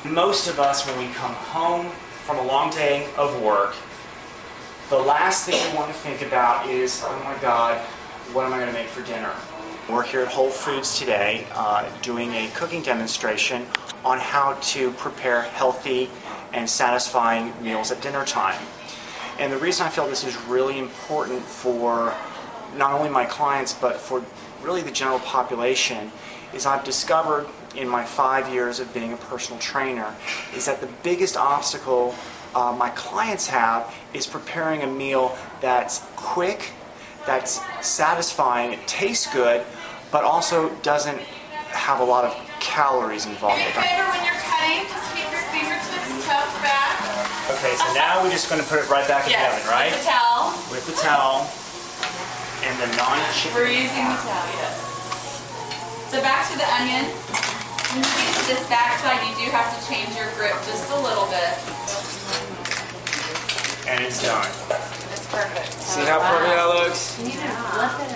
Most of us, when we come home from a long day of work, the last thing we want to think about is, oh my God, what am I going to make for dinner? We're here at Whole Foods today doing a cooking demonstration on how to prepare healthy and satisfying meals at dinner time. And the reason I feel this is really important for not only my clients but for really the general population is I've discovered in my 5 years of being a personal trainer is that the biggest obstacle my clients have is preparing a meal that's quick, that's satisfying, it tastes good, but also doesn't have a lot of calories involved. Do me a favor when you're cutting, just keep your fingertips tucked back. Okay, so now we're just going to put it right back in the oven, right? With the towel. With the towel and the non-chicken. We're using the towel, yes. So back to the onion. When you get to this back side, you do have to change your grip just a little bit. And it's done. It's perfect. See how pretty that looks?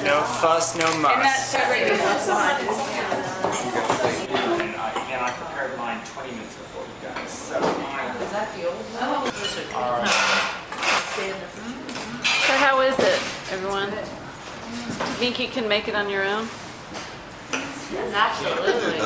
No fuss, no muss. And that's so great. And I prepared mine 20 minutes before you guys. So Is that the old one? all right. So how is it, everyone? Think you can make it on your own? Absolutely.